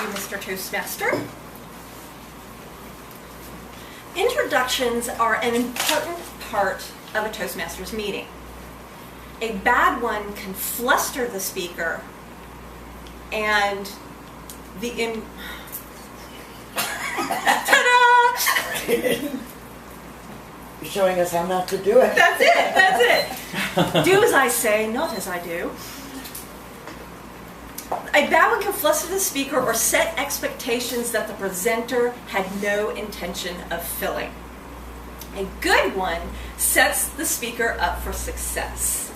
you, Mr. Toastmaster. Introductions are an important part of a Toastmasters meeting. A bad one can fluster the speaker and ta-da! You're showing us how not to do it. That's it. Do as I say, not as I do. A bad one can fluster the speaker or set expectations that the presenter had no intention of filling. A good one sets the speaker up for success.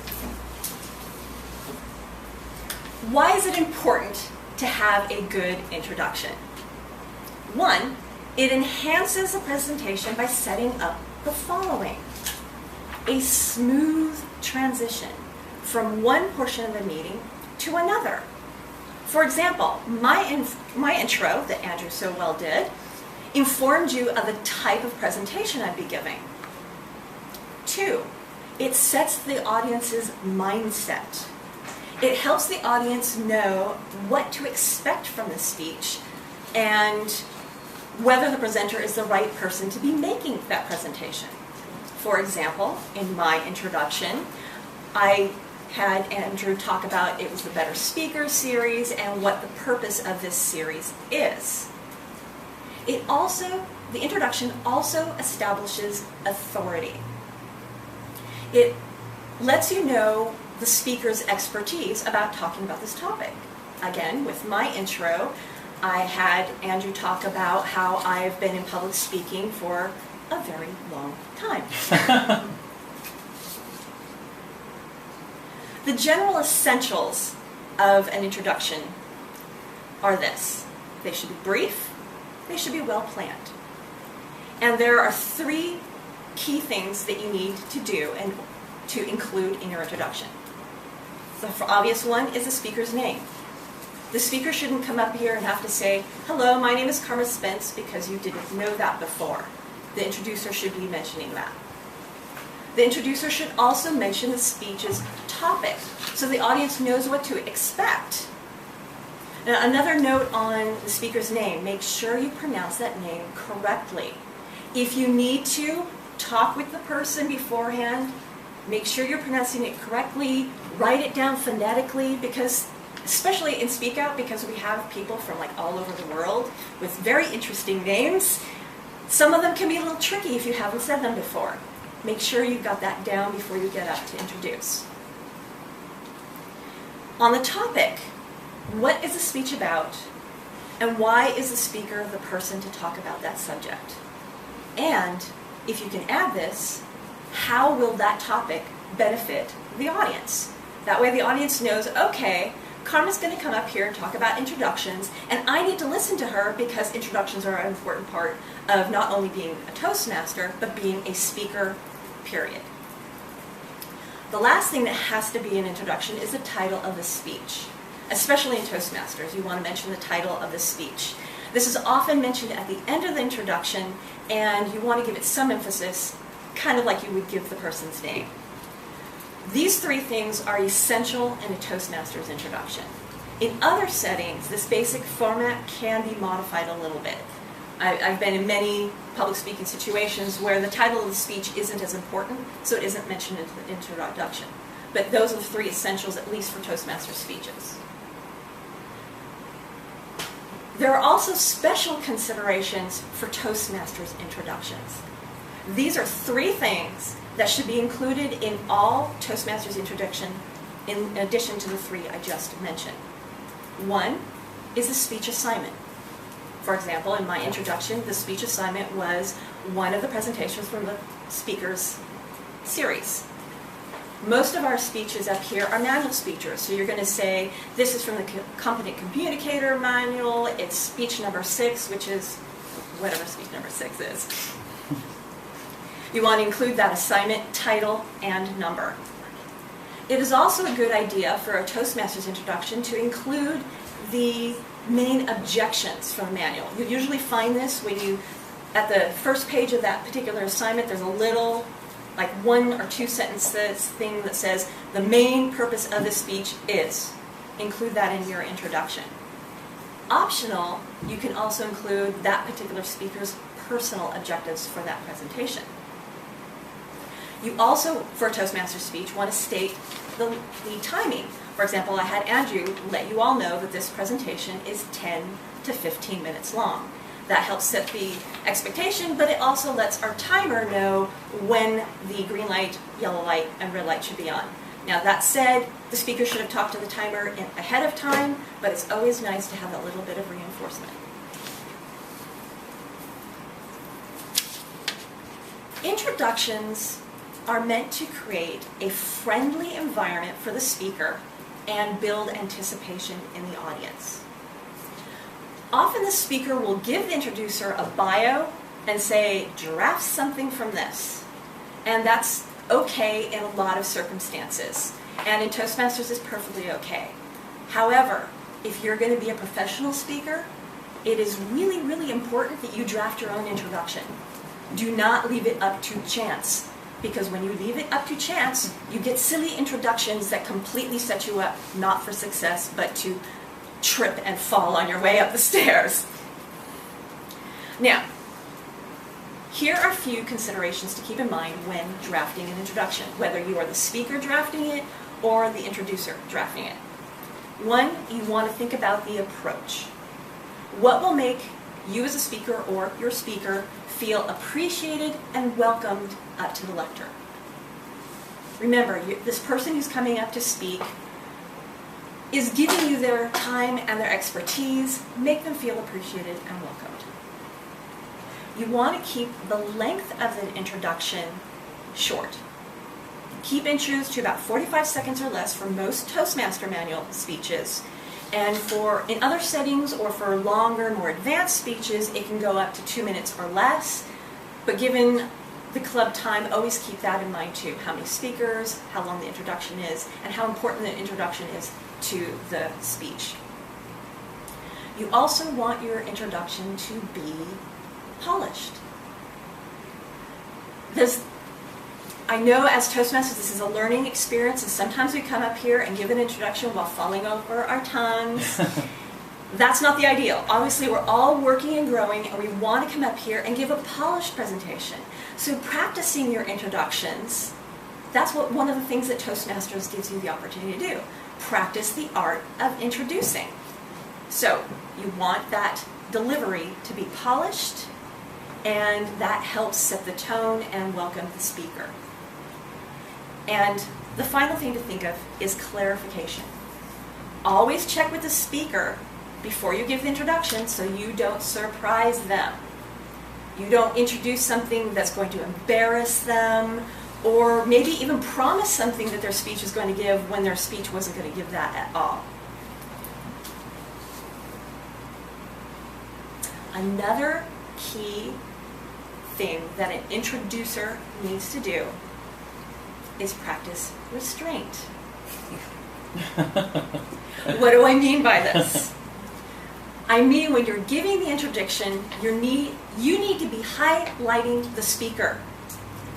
Why is it important to have a good introduction? One, it enhances the presentation by setting up the following: a smooth transition from one portion of the meeting to another. For example, my intro that Andrew so well did informed you of the type of presentation I'd be giving. Two, it sets the audience's mindset. It helps the audience know what to expect from the speech and whether the presenter is the right person to be making that presentation. For example, in my introduction, I had Andrew talk about it was the Better Speakers series and what the purpose of this series is. The introduction also establishes authority. It lets you know the speaker's expertise about talking about this topic. Again, with my intro, I had Andrew talk about how I've been in public speaking for a very long time. The general essentials of an introduction are this: they should be brief, they should be well planned. And there are three key things that you need to do and to include in your introduction. The obvious one is the speaker's name. The speaker shouldn't come up here and have to say, "Hello, my name is Carma Spence," because you didn't know that before. The introducer should be mentioning that. The introducer should also mention the speech's topic, so the audience knows what to expect. Now, another note on the speaker's name: make sure you pronounce that name correctly. If you need to talk with the person beforehand, make sure you're pronouncing it correctly. Write it down phonetically, because especially in Speak Out, because we have people from all over the world with very interesting names. Some of them can be a little tricky if you haven't said them before. Make sure you've got that down before you get up to introduce. On the topic, what is the speech about, and why is the speaker the person to talk about that subject? And if you can add this, how will that topic benefit the audience? That way the audience knows, okay, Carma's going to come up here and talk about introductions, and I need to listen to her because introductions are an important part of not only being a Toastmaster, but being a speaker, period. The last thing that has to be an introduction is the title of the speech. Especially in Toastmasters, you want to mention the title of the speech. This is often mentioned at the end of the introduction, and you want to give it some emphasis, kind of like you would give the person's name. These three things are essential in a Toastmasters introduction. In other settings, this basic format can be modified a little bit. I've been in many public speaking situations where the title of the speech isn't as important, so it isn't mentioned in the introduction. But those are the three essentials, at least for Toastmaster speeches. There are also special considerations for Toastmasters introductions. These are three things that should be included in all Toastmasters introduction in addition to the three I just mentioned. One is the speech assignment. For example, in my introduction, the speech assignment was one of the presentations from the speaker's series. Most of our speeches up here are manual speeches, so you're going to say, this is from the Competent Communicator Manual, it's speech number 6, which is whatever speech number 6 is. You want to include that assignment, title, and number. It is also a good idea for a Toastmasters introduction to include the main objections from the manual. You usually find this when you, at the first page of that particular assignment, there's a little, 1 or 2 sentences thing that says, the main purpose of this speech is. Include that in your introduction. Optional, you can also include that particular speaker's personal objectives for that presentation. You also, for a Toastmaster speech, want to state the timing. For example, I had Andrew let you all know that this presentation is 10 to 15 minutes long. That helps set the expectation, but it also lets our timer know when the green light, yellow light, and red light should be on. Now that said, the speaker should have talked to the timer ahead of time, but it's always nice to have a little bit of reinforcement. Introductions are meant to create a friendly environment for the speaker and build anticipation in the audience. Often the speaker will give the introducer a bio and say, draft something from this. And that's okay in a lot of circumstances. And in Toastmasters, it's perfectly okay. However, if you're going to be a professional speaker, it is really, really important that you draft your own introduction. Do not leave it up to chance. Because when you leave it up to chance, you get silly introductions that completely set you up, not for success, but to trip and fall on your way up the stairs. Now, here are a few considerations to keep in mind when drafting an introduction, whether you are the speaker drafting it or the introducer drafting it. One, you want to think about the approach. What will make you as a speaker or your speaker feel appreciated and welcomed up to the lectern? Remember, this person who's coming up to speak is giving you their time and their expertise. Make them feel appreciated and welcomed. You want to keep the length of the introduction short. Keep intros to about 45 seconds or less for most Toastmaster manual speeches. And in other settings or for longer, more advanced speeches, it can go up to 2 minutes or less. But given the club time, always keep that in mind too. How many speakers, how long the introduction is, and how important the introduction is to the speech. You also want your introduction to be polished. I know as Toastmasters this is a learning experience, and sometimes we come up here and give an introduction while falling over our tongues. That's not the ideal. Obviously, we're all working and growing, and we want to come up here and give a polished presentation. So practicing your introductions, that's one of the things that Toastmasters gives you the opportunity to do. Practice the art of introducing. So you want that delivery to be polished, and that helps set the tone and welcome the speaker. And the final thing to think of is clarification. Always check with the speaker before you give the introduction so you don't surprise them. You don't introduce something that's going to embarrass them, or maybe even promise something that their speech is going to give when their speech wasn't going to give that at all. Another key thing that an introducer needs to do is practice restraint. What do I mean by this? I mean when you're giving the introduction, you need to be highlighting the speaker.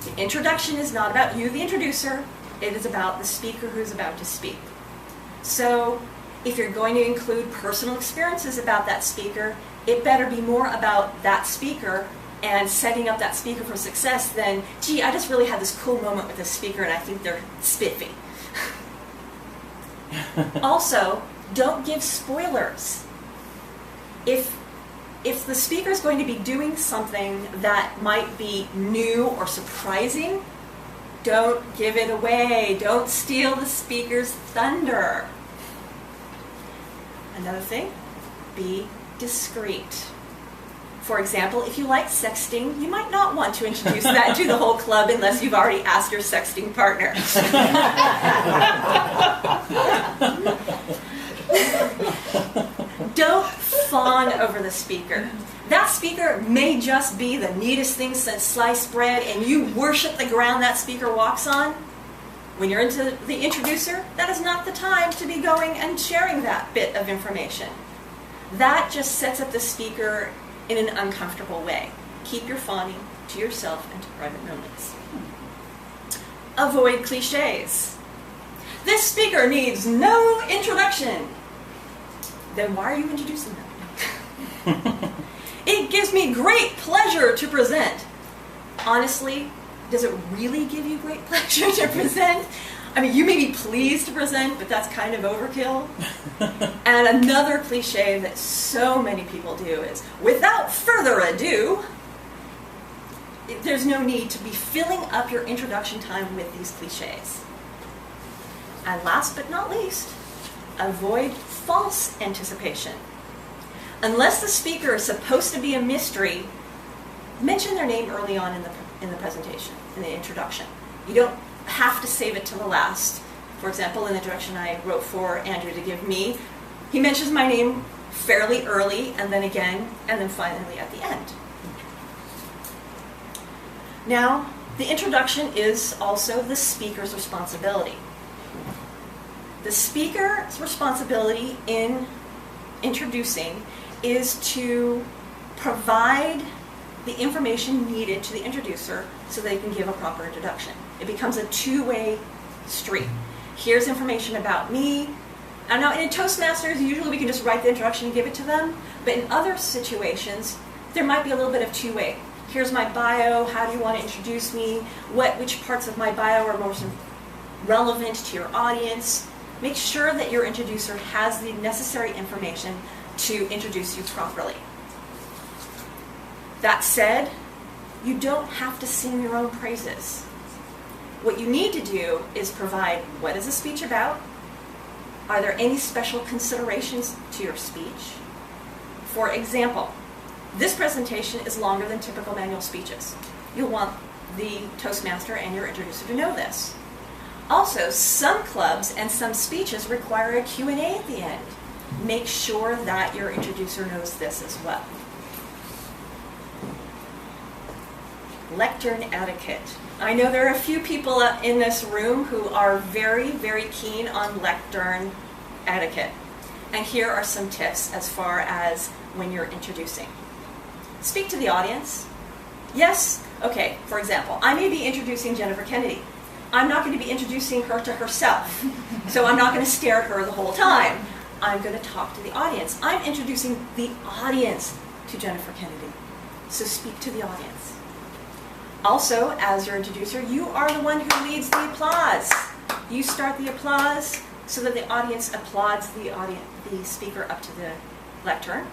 The introduction is not about you, the introducer. It is about the speaker who's about to speak. So if you're going to include personal experiences about that speaker, it better be more about that speaker and setting up that speaker for success than, gee, I just really had this cool moment with this speaker and I think they're spiffy. Also, don't give spoilers. If the speaker is going to be doing something that might be new or surprising, don't give it away. Don't steal the speaker's thunder. Another thing, be discreet. For example, if you like sexting, you might not want to introduce that to the whole club unless you've already asked your sexting partner. Don't fawn over the speaker. That speaker may just be the neatest thing since sliced bread, and you worship the ground that speaker walks on. When you're into the introducer, that is not the time to be going and sharing that bit of information. That just sets up the speaker in an uncomfortable way. Keep your fawning to yourself and to private moments. Avoid cliches. This speaker needs no introduction. Then why are you introducing them? It gives me great pleasure to present. Honestly, does it really give you great pleasure to present? I mean, you may be pleased to present, but that's kind of overkill. And another cliche that so many people do is, without further ado, there's no need to be filling up your introduction time with these cliches. And last but not least, avoid false anticipation. Unless the speaker is supposed to be a mystery, mention their name early on in the presentation, in the introduction. You don't have to save it to the last. For example, in the introduction I wrote for Andrew to give me, he mentions my name fairly early, and then again, and then finally at the end. Now, the introduction is also the speaker's responsibility. The speaker's responsibility in introducing is to provide the information needed to the introducer so they can give a proper introduction. It becomes a two-way street. Here's information about me. And now in Toastmasters, usually we can just write the introduction and give it to them. But in other situations, there might be a little bit of two-way. Here's my bio. How do you want to introduce me? Which parts of my bio are most relevant to your audience? Make sure that your introducer has the necessary information to introduce you properly. That said, you don't have to sing your own praises. What you need to do is provide, what is the speech about? Are there any special considerations to your speech? For example, this presentation is longer than typical manual speeches. You'll want the Toastmaster and your introducer to know this. Also, some clubs and some speeches require a Q&A at the end. Make sure that your introducer knows this as well. Lectern etiquette. I know there are a few people in this room who are very, very keen on lectern etiquette. And here are some tips as far as when you're introducing. Speak to the audience. Yes, okay, for example, I may be introducing Jennifer Kennedy. I'm not going to be introducing her to herself. So I'm not going to stare at her the whole time. I'm going to talk to the audience. I'm introducing the audience to Jennifer Kennedy. So speak to the audience. Also, as your introducer, you are the one who leads the applause. You start the applause so that the audience applauds the speaker up to the lectern.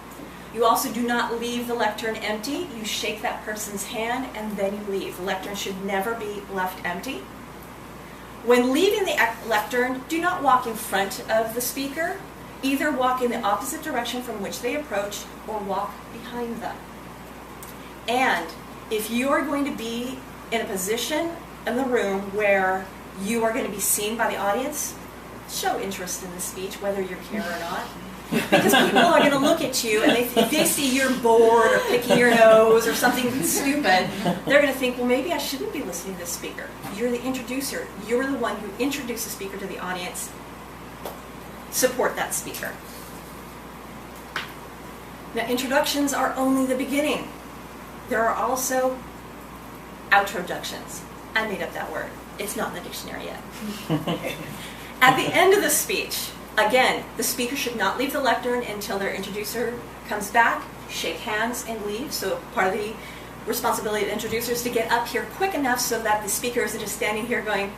You also do not leave the lectern empty. You shake that person's hand and then you leave. The lectern should never be left empty. When leaving the lectern, do not walk in front of the speaker. Either walk in the opposite direction from which they approach or walk behind them. And if you are going to be in a position in the room where you are going to be seen by the audience, show interest in the speech, whether you're here or not. Because people are going to look at you, and if they see you're bored or picking your nose or something stupid, they're going to think, well, maybe I shouldn't be listening to this speaker. You're the introducer. You're the one who introduced the speaker to the audience. Support that speaker. Now, introductions are only the beginning. There are also outroductions. I made up that word. It's not in the dictionary yet. At the end of the speech, again, the speaker should not leave the lectern until their introducer comes back, shake hands, and leave. So part of the responsibility of the introducer is to get up here quick enough so that the speaker isn't just standing here going.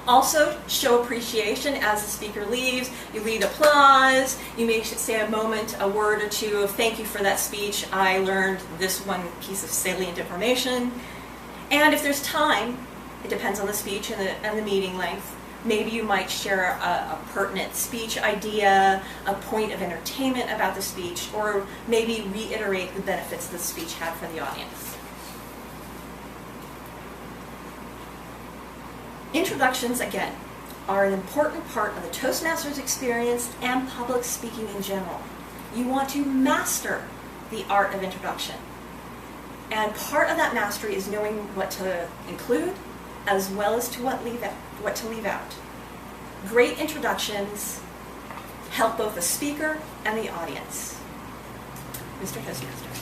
Also, show appreciation as the speaker leaves. You lead applause. You may say a word or two of thank you for that speech. I learned this one piece of salient information. And if there's time, it depends on the speech and the meeting length. Maybe you might share a pertinent speech idea, a point of entertainment about the speech, or maybe reiterate the benefits the speech had for the audience. Introductions, again, are an important part of the Toastmasters experience and public speaking in general. You want to master the art of introduction. And part of that mastery is knowing what to include as well as to what to leave out. Great introductions help both the speaker and the audience. Mr. Toastmaster.